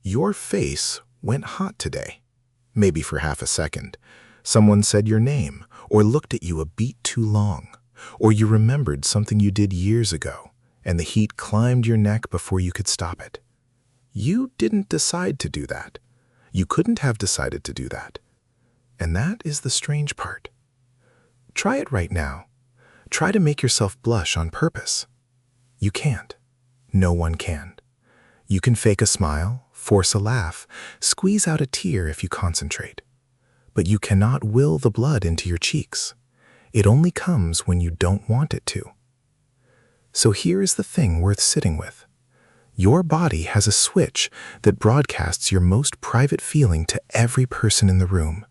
Your face went hot today. Maybe for half a second. Someone said your name, or looked at you a beat too long, or you remembered something you did years ago, and the heat climbed your neck before you could stop it. You didn't decide to do that. You couldn't have decided to do that. And that is the strange part. Try it right now. Try to make yourself blush on purpose. You can't. No one can. You can fake a smile, force a laugh, squeeze out a tear if you concentrate. But you cannot will the blood into your cheeks. It only comes when you don't want it to. So here is the thing worth sitting with. Your body has a switch that broadcasts your most private feeling to every person in the room,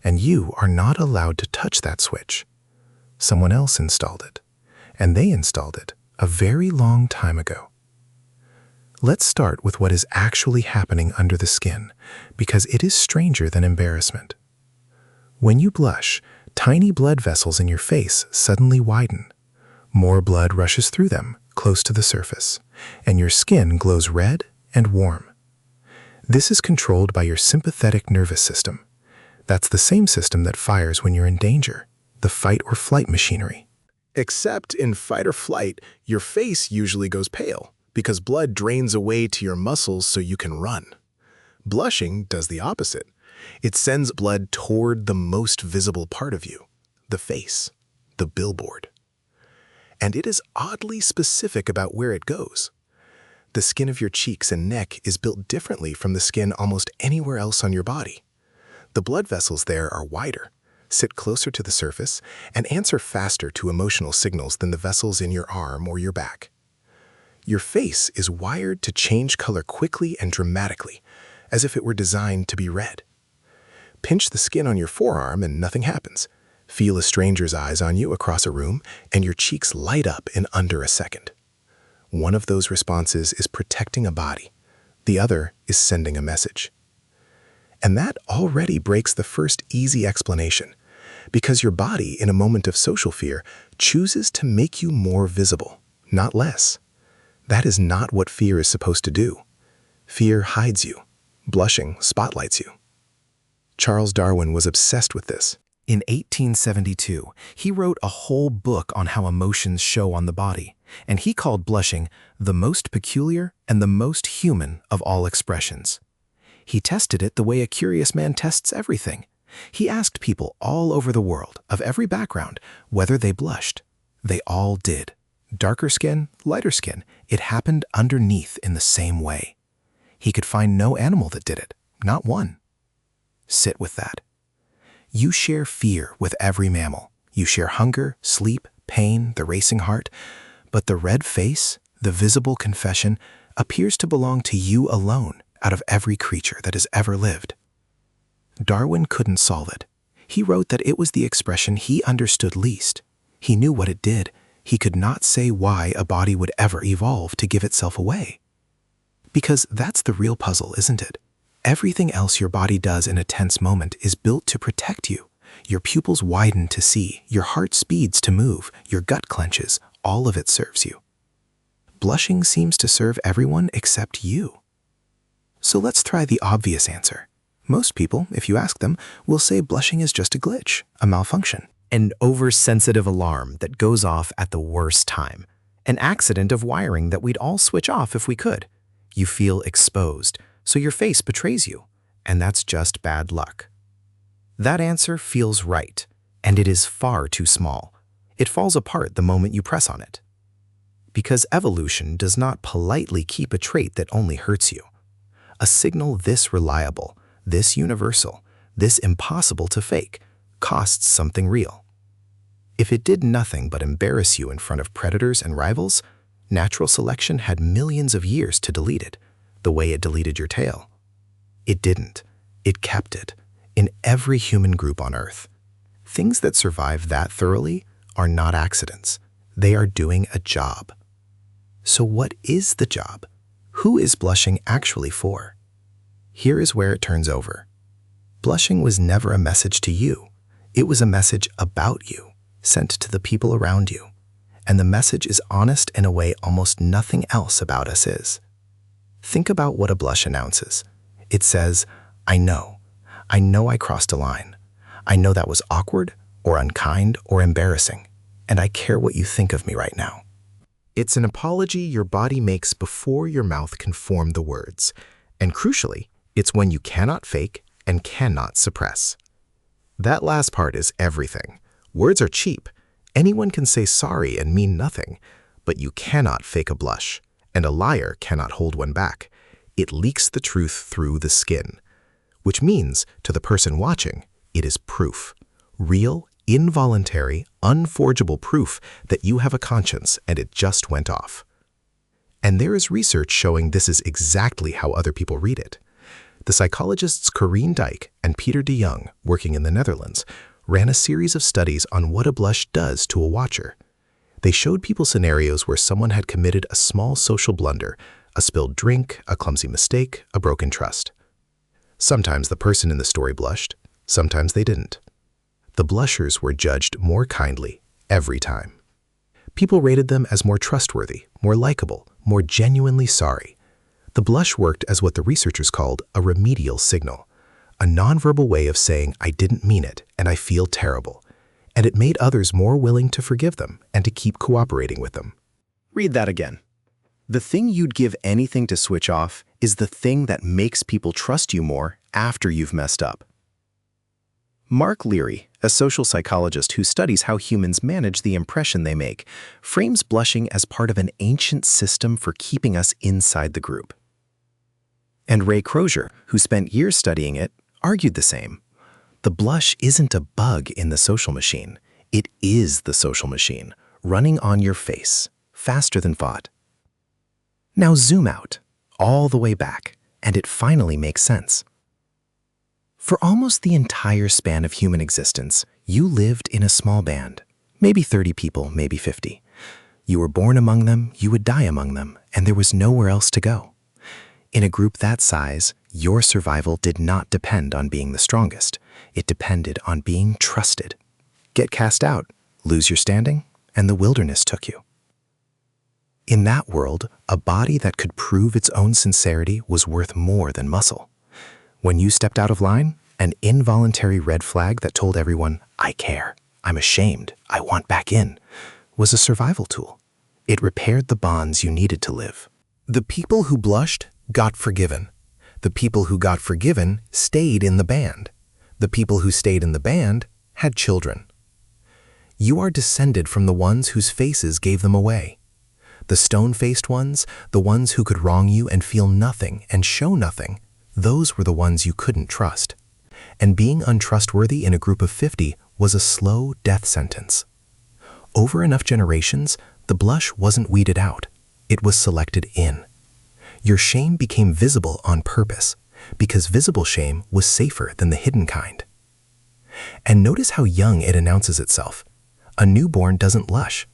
and you are not allowed to touch that switch. Someone else installed it, and they installed it a very long time ago. Let's start with what is actually happening under the skin, because it is stranger than embarrassment. When you blush, tiny blood vessels in your face suddenly widen. More blood rushes through them, close to the surface, and your skin glows red and warm. This is controlled by your sympathetic nervous system. That's the same system that fires when you're in danger, the fight or flight machinery. Except in fight or flight, your face usually goes pale, because blood drains away to your muscles so you can run. Blushing does the opposite. It sends blood toward the most visible part of you, the face, the billboard. And it is oddly specific about where it goes. The skin of your cheeks and neck is built differently from the skin almost anywhere else on your body. The blood vessels there are wider, sit closer to the surface, and answer faster to emotional signals than the vessels in your arm or your back. Your face is wired to change color quickly and dramatically, as if it were designed to be red. Pinch the skin on your forearm and nothing happens. Feel a stranger's eyes on you across a room, and your cheeks light up in under a second. One of those responses is protecting a body. The other is sending a message. And that already breaks the first easy explanation, because your body, in a moment of social fear, chooses to make you more visible, not less. That is not what fear is supposed to do. Fear hides you. Blushing spotlights you. Charles Darwin was obsessed with this. In 1872, he wrote a whole book on how emotions show on the body, and he called blushing the most peculiar and the most human of all expressions. He tested it the way a curious man tests everything. He asked people all over the world, of every background, whether they blushed. They all did. Darker skin, lighter skin, it happened underneath in the same way. He could find no animal that did it, not one. Sit with that. You share fear with every mammal. You share hunger, sleep, pain, the racing heart. But the red face, the visible confession, appears to belong to you alone out of every creature that has ever lived. Darwin couldn't solve it. He wrote that it was the expression he understood least. He knew what it did. He could not say why a body would ever evolve to give itself away. Because that's the real puzzle, isn't it? Everything else your body does in a tense moment is built to protect you. Your pupils widen to see, your heart speeds to move, your gut clenches, all of it serves you. Blushing seems to serve everyone except you. So let's try the obvious answer. Most people, if you ask them, will say blushing is just a glitch, a malfunction. An oversensitive alarm that goes off at the worst time. An accident of wiring that we'd all switch off if we could. You feel exposed, so your face betrays you, and that's just bad luck. That answer feels right, and it is far too small. It falls apart the moment you press on it. Because evolution does not politely keep a trait that only hurts you. A signal this reliable, this universal, this impossible to fake, costs something real. If it did nothing but embarrass you in front of predators and rivals, natural selection had millions of years to delete it, the way it deleted your tail. It didn't. It kept it, in every human group on Earth. Things that survive that thoroughly are not accidents. They are doing a job. So what is the job? Who is blushing actually for? Here is where it turns over. Blushing was never a message to you. It was a message about you, sent to the people around you. And the message is honest in a way almost nothing else about us is. Think about what a blush announces. It says, I know. I know I crossed a line. I know that was awkward or unkind or embarrassing, and I care what you think of me right now. It's an apology your body makes before your mouth can form the words. And crucially, it's one you cannot fake and cannot suppress. That last part is everything. Words are cheap. Anyone can say sorry and mean nothing, but you cannot fake a blush, and a liar cannot hold one back. It leaks the truth through the skin, which means, to the person watching, it is proof. Real, involuntary, unforgeable proof that you have a conscience and it just went off. And there is research showing this is exactly how other people read it. The psychologists Corrine Dijk and Peter de Jong, working in the Netherlands, ran a series of studies on what a blush does to a watcher. They showed people scenarios where someone had committed a small social blunder, a spilled drink, a clumsy mistake, a broken trust. Sometimes the person in the story blushed, sometimes they didn't. The blushers were judged more kindly every time. People rated them as more trustworthy, more likable, more genuinely sorry. The blush worked as what the researchers called a remedial signal, a nonverbal way of saying I didn't mean it and I feel terrible, and it made others more willing to forgive them and to keep cooperating with them. Read that again. The thing you'd give anything to switch off is the thing that makes people trust you more after you've messed up. Mark Leary, a social psychologist who studies how humans manage the impression they make, frames blushing as part of an ancient system for keeping us inside the group. And Ray Crozier, who spent years studying it, argued the same. The blush isn't a bug in the social machine. It is the social machine, running on your face, faster than thought. Now zoom out, all the way back, and it finally makes sense. For almost the entire span of human existence, you lived in a small band, maybe 30 people, maybe 50. You were born among them, you would die among them, and there was nowhere else to go. In a group that size, your survival did not depend on being the strongest. It depended on being trusted. Get cast out, lose your standing, and the wilderness took you. In that world, a body that could prove its own sincerity was worth more than muscle. When you stepped out of line, an involuntary red flag that told everyone, I care, I'm ashamed, I want back in, was a survival tool. It repaired the bonds you needed to live. The people who blushed got forgiven. The people who got forgiven stayed in the band. The people who stayed in the band had children. You are descended from the ones whose faces gave them away. The stone-faced ones, the ones who could wrong you and feel nothing and show nothing, those were the ones you couldn't trust. And being untrustworthy in a group of 50 was a slow death sentence. Over enough generations, the blush wasn't weeded out. It was selected in. Your shame became visible on purpose, because visible shame was safer than the hidden kind. And notice how young it announces itself. A newborn doesn't blush.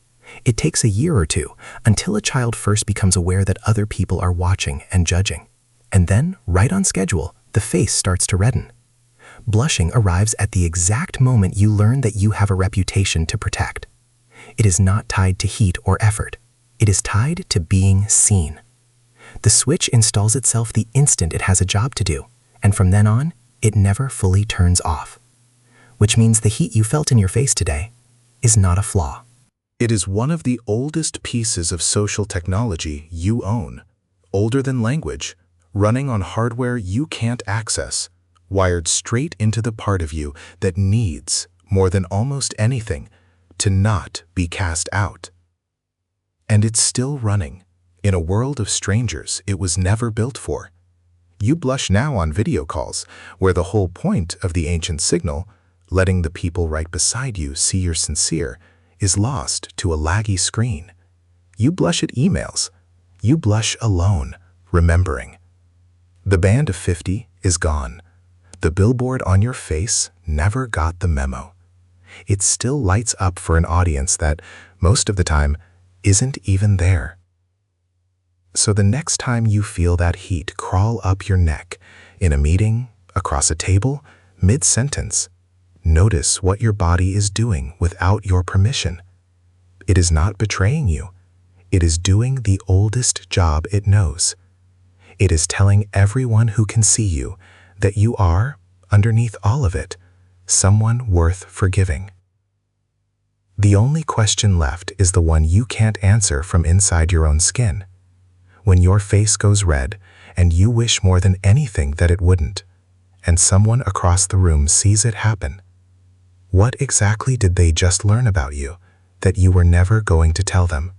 It takes a year or two until a child first becomes aware that other people are watching and judging. And then, right on schedule, the face starts to redden. Blushing arrives at the exact moment you learn that you have a reputation to protect. It is not tied to heat or effort. It is tied to being seen. The switch installs itself the instant it has a job to do, and from then on, it never fully turns off. Which means the heat you felt in your face today is not a flaw. It is one of the oldest pieces of social technology you own, older than language, running on hardware you can't access, wired straight into the part of you that needs, more than almost anything, to not be cast out. And it's still running, in a world of strangers it was never built for. You blush now on video calls, where the whole point of the ancient signal, letting the people right beside you see you're sincere, is lost to a laggy screen. You blush at emails. You blush alone, remembering. The band of 50 is gone. The billboard on your face never got the memo. It still lights up for an audience that, most of the time, isn't even there. So the next time you feel that heat crawl up your neck, in a meeting, across a table, mid-sentence, notice what your body is doing without your permission. It is not betraying you. It is doing the oldest job it knows. It is telling everyone who can see you that you are, underneath all of it, someone worth forgiving. The only question left is the one you can't answer from inside your own skin. When your face goes red and you wish more than anything that it wouldn't, and someone across the room sees it happen, what exactly did they just learn about you that you were never going to tell them?